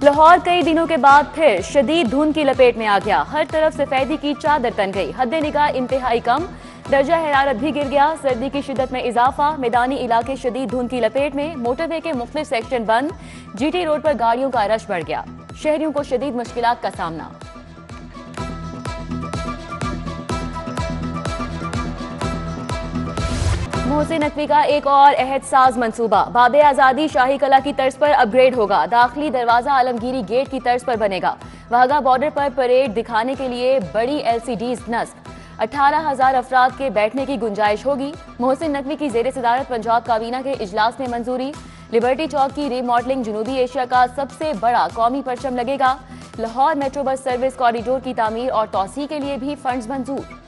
लाहौर कई दिनों के बाद फिर शदीद धुंध की लपेट में आ गया। हर तरफ सफेदी की चादर तन गई। हद निगाह इंतहाई कम, दर्जा हरारत भी गिर गया। सर्दी की शिद्दत में इजाफा। मैदानी इलाके शदीद धुंध की लपेट में। मोटरवे के मुख्तलिफ सेक्शन बंद। जीटी रोड पर गाड़ियों का रश बढ़ गया। शहरियों को शदीद मुश्किलात का सामना। मोहसिन नकवी का एक और अहदसाज मंसूबा। बाबे आज़ादी शाही कला की तर्ज पर अपग्रेड होगा। दाखिली दरवाजा आलमगीरी गेट की तर्ज पर बनेगा। वाघा बॉर्डर पर परेड दिखाने के लिए बड़ी LCDs नस्ब। 18,000 अफराद के बैठने की गुंजाइश होगी। मोहसिन नकवी की जेर सदारत पंजाब काबीना के इजलास में मंजूरी। लिबर्टी चौक की रीमॉडलिंग जनूबी एशिया का सबसे बड़ा कौमी परचम लगेगा। Lahore metro bus service corridor की तामीर और तौसी के लिए भी फंड्स मंजूर।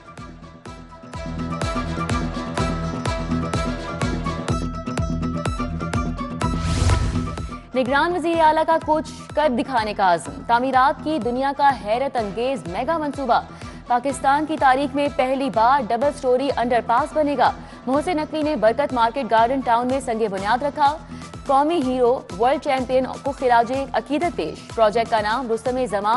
निगरान वज़ीर आला का कुछ कर दिखाने का आज़म। तामीरात की दुनिया का हैरत अंगेज मेगा मंसूबा। पाकिस्तान की तारीख में पहली बार डबल स्टोरी अंडरपास बनेगा। मोहसिन नकवी ने बरकत मार्केट गार्डन टाउन में संगे बुनियाद रखा। कौमी हीरो वर्ल्ड चैंपियन को खिराज अकीदत पेश। प्रोजेक्ट का नाम रुस्तम जमा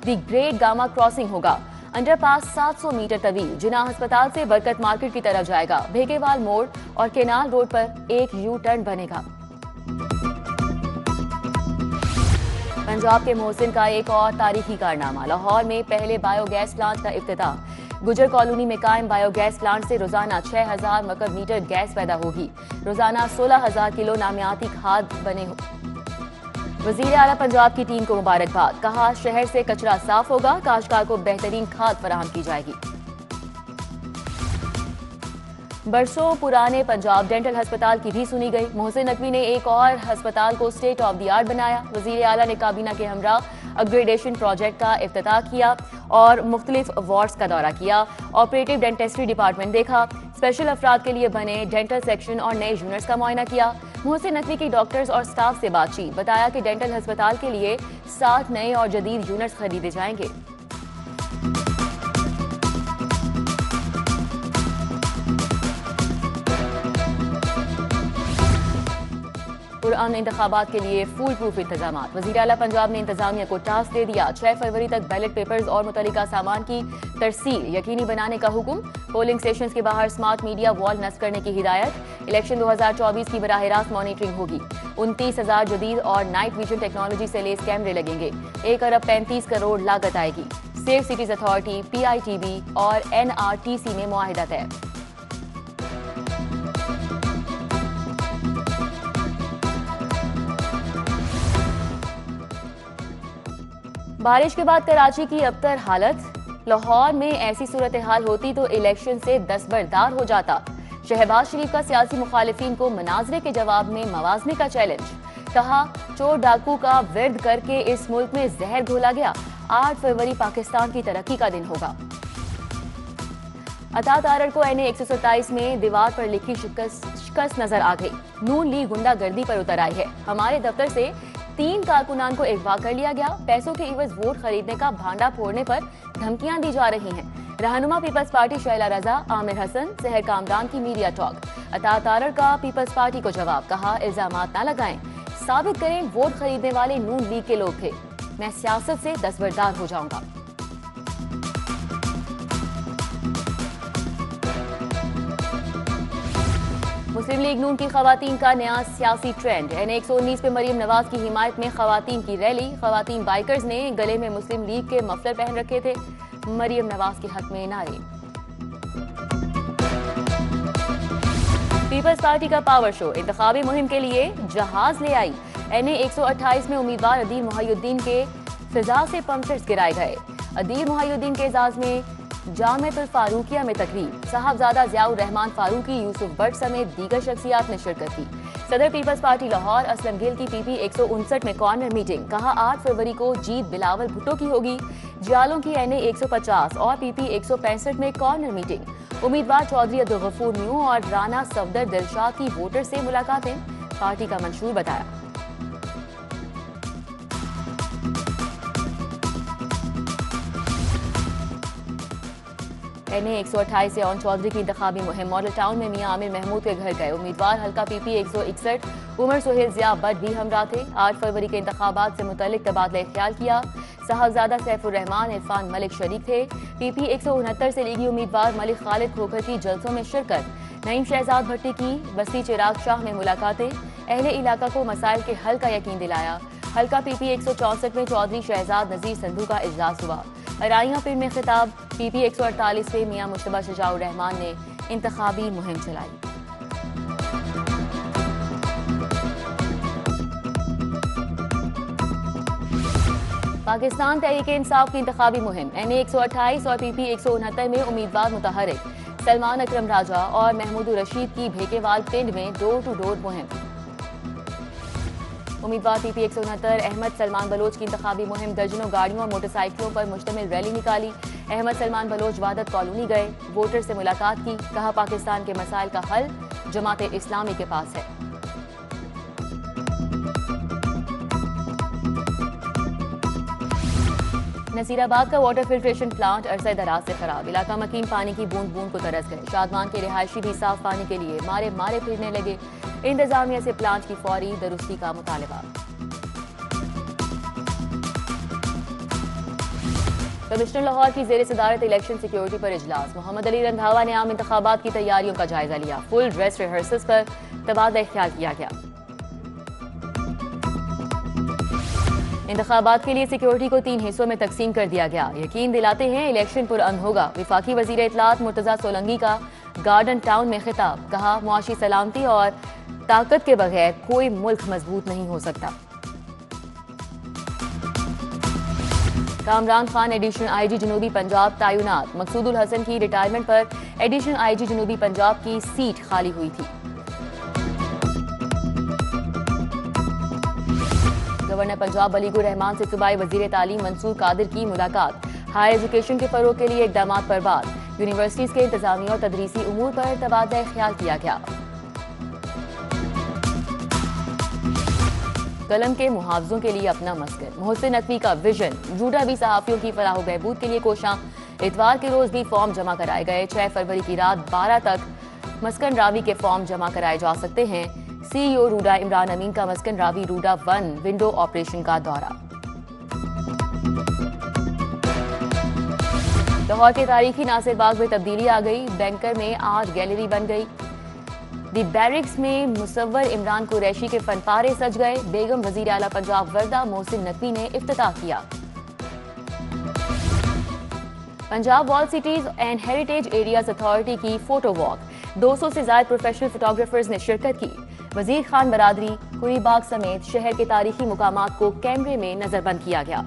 दी ग्रेट गामा क्रॉसिंग होगा। अंडरपास 700 मीटर तवील जिना अस्पताल से बरकत मार्केट की तरफ जाएगा। भेकेवाल मोड़ और केनाल रोड पर एक यू टर्न बनेगा। पंजाब के मोहसिन का एक और तारीखी कारनामा। लाहौर में पहले बायोगैस प्लांट का इफ्तिताह। गुजर कॉलोनी में कायम बायोगैस प्लांट से रोजाना 6,000 मकब मीटर गैस पैदा होगी। रोजाना 16,000 किलो नामियाती खाद बने। वजीर आला पंजाब की टीम को मुबारकबाद। कहा शहर से कचरा साफ होगा। काश्तकार को बेहतरीन खाद फराहम की जाएगी। बरसों पुराने पंजाब डेंटल अस्पताल की भी सुनी गई। मोहसिन नकवी ने एक और अस्पताल को स्टेट ऑफ द आर्ट बनाया। वजीर आला ने काबीना के हमरा अपग्रेडेशन प्रोजेक्ट का इफ्तिताह किया और मुख्तलिफ वार्ड्स का दौरा किया। ऑपरेटिव डेंटिस्ट्री डिपार्टमेंट देखा। स्पेशल अफराद के लिए बने डेंटल सेक्शन और नए यूनिट्स का मुआयना किया। मोहसिन नकवी की डॉक्टर्स और स्टाफ से बातचीत। बताया कि डेंटल अस्पताल के लिए 7 नए और जदीद यूनिट्स खरीदे जाएंगे। पुरान इंतखाबात के लिए फुल प्रूफ इंतजाम। वज़ीर आला पंजाब ने इंतजामिया को टास्क दे दिया। 6 फरवरी तक बैलेट पेपर्स और मुतल्लिका सामान की तरसील यकीनी बनाने का हुक्म। पोलिंग स्टेशन के बाहर स्मार्ट मीडिया वॉल नस्ब करने की हिदायत। इलेक्शन 2024 की बराह रास्त मॉनिटरिंग होगी। 29,000 जदीद और नाइट विजन टेक्नोलॉजी से लेस कैमरे लगेंगे। 1 अरब 35 करोड़ लागत आएगी। सेफ सिटीज अथॉरिटी, PITB और NRTC में मुआहिदा तय। बारिश के बाद कराची की अबतर हालत। लाहौर में ऐसी सूरत हाल होती तो इलेक्शन से दस्तबरदार हो जाता। शहबाज शरीफ का सियासी मुखालिफिन को मनाजरे के जवाब में मवाजने का चैलेंज। कहा चोर डाकू का विर्द करके इस मुल्क में जहर घोला गया। 8 फरवरी पाकिस्तान की तरक्की का दिन होगा। अता तारड़ को NA 127 में दीवार पर लिखी शिकस्त नजर आ गई। नून लीग गुंडागर्दी पर उतर आई है। हमारे दफ्तर से 3 कारकुनान को अगवा कर लिया गया। पैसों के इवज वोट खरीदने का भांडा फोड़ने पर धमकियां दी जा रही हैं। रहनुमा पीपल्स पार्टी शैला रजा, आमिर हसन, सहर कामरान की मीडिया टॉक। अता तारड़ का पीपल्स पार्टी को जवाब। कहा इल्जामात न लगाएं, साबित करें वोट खरीदने वाले नून लीग के लोग थे। मैं सियासत से दस्तबरदार हो जाऊंगा। मुस्लिम लीग नून की खवातीन का नया सियासी ट्रेंड। NA 119 पे मरियम नवाज की हिमायत में खवातीन की रैली। खवातीन बाइकर्स ने गले में मुस्लिम लीग के मफलर पहन रखे थे। मरियम नवाज के हक में नारे। पीपल्स पार्टी का पावर शो। इंतखाबी मुहिम के लिए जहाज ले आई। NA 128 में उम्मीदवार अदील मुहय्युद्दीन के फिजा से पंपचर्स गिराए गए। अदील मुहय्युद्दीन के एजाज में जामिअतुल फारूकिया में तकरीब। साहबजादा ज़ियाउर रहमान फारूकी, यूसुफ भट्ट समेत दीगर शख्सियात ने शिरकत की। सदर पीपल्स पार्टी लाहौर असलम गिल की PP 159 में कॉर्नर मीटिंग। कहा 8 फरवरी को जीत बिलावल भुट्टो की होगी। जालों की NA 150 और PP 165 में कॉर्नर मीटिंग। उम्मीदवार चौधरी अब्दुल गफूर न्यू और राना सफदर दिलशाद की वोटर से मुलाकातें। पार्टी का मंशूर बताया। NA 128 से ओन चौधरी की इंतखाबी मुहिम। मॉडल टाउन में मियां आमिर महमूद के घर गए उम्मीदवार। हल्का PP 161 उमर सुहेल जिया बट भी हमरा थे। 8 फरवरी के इंतखाबात से मुतल्लिक तबादला ख्याल किया। साहबजादा सैफुर रहमान इरफान मलिक शरीक थे। PP 169 से लीगी उम्मीदवार मलिक खालिद खोखर की जलसों में शिरकत। नईम शहजाद भट्टी की बस्ती चिराग शाह में मुलाकातें। अहले इलाका को मसाइल के हल का यकीन दिलाया। हल्का PP 164 में चौधरी शहजाद नजीर संधू का इजलास हुआ। अराइयां पिंड में खिताब। PP 148 में मियां मुश्तबा शजाउर रहमान ने इंतखाबी मुहिम चलाई। पाकिस्तान तहरीक-ए-इंसाफ की इंतखाबी मुहिम। NA 128 और PP 169 में उम्मीदवार मुतहरिक। सलमान अकरम राजा और महमूद रशीद की भेकेवाल पिंड में डोर टू डोर मुहिम। उम्मीदवार PP 169 अहमद सलमान बलोच की इंतखाबी मुहिम। दर्जनों गाड़ियों और मोटरसाइकिलों पर मुश्तमिल रैली निकाली। अहमद सलमान बलोच वादत कॉलोनी गए, वोटर से मुलाकात की। कहा पाकिस्तान के मसाइल का हल जमात इस्लामी के पास है। नसीराबाद का वाटर फिल्ट्रेशन प्लांट अरसे दराज से खराब। इलाका मकीन पानी की बूंद बूंद को तरस गए। शादमान के रिहायशी भी साफ पानी के लिए मारे मारे फिरने लगे। इंतजामिया से प्लांट की फौरी दुरुस्ती का मुतालबा। कमिश्नर लाहौर की जेर सदारत इलेक्शन सिक्योरिटी पर इजलास। मोहम्मद अली रंधावा ने आम इंतखाबात की तैयारियों का जायजा लिया। फुल ड्रेस रिहर्सल्स पर तबादला ख्याल किया गया। इंतखाबात के लिए सिक्योरिटी को 3 हिस्सों में तकसीम कर दिया गया। यकीन दिलाते हैं इलेक्शन पुरअमन होगा। विफाकी वजीर इत्तलात मुर्तजा सोलंकी का गार्डन टाउन में खिताब। कहा मुआशी सलामती और ताकत के बगैर कोई मुल्क मजबूत नहीं हो सकता। कामरान खान एडिशनल IG जनूबी पंजाब तैनात। मकसूदुल हसन की रिटायरमेंट पर एडिशनल IG जनूबी पंजाब की सीट खाली हुई थी। गवर्नर पंजाब वलीगुर रहमान से सूबाई वजीर तालीम मंसूर कादिर की मुलाकात। हायर एजुकेशन के फरोग के लिए इकदाम पर बात। यूनिवर्सिटीज के इंतजामिया और तदरीसी उमूर पर तबादला ख्याल किया गया। कलम के मुहावजों के लिए अपना मस्कन। मोहसिन नकवी का विजन। जूडा भी सहाफियों की फलाह बहबूद के लिए कोशां। इतवार के रोज भी फॉर्म जमा कराए गए। 6 फरवरी की रात 12 तक मस्कन रावी के फॉर्म जमा कराए जा सकते हैं। CEO रूडा इमरान अमीन का मस्कन रावी रूडा 1 विंडो ऑपरेशन का दौरा। लाहौर के तारीखी नासिर बाग में तब्दीली आ गई। बैंकर में आर्ट गैलरी बन गई। दी बैरिक्स में मुसव्वर इमरान कुरैशी के फनपारे सज गए। बेगम वजीर आला पंजाब वर्दा मोहसिन नकवी ने इफ्तिताह किया। Punjab wall cities and heritage areas authority की फोटो वॉक। 200 से ज्यादा प्रोफेशनल फोटोग्राफर्स ने शिरकत की। वजीर खान बरादरी, कुरी बाग समेत शहर के तारीखी मुकामात को कैमरे में नजरबंद किया गया।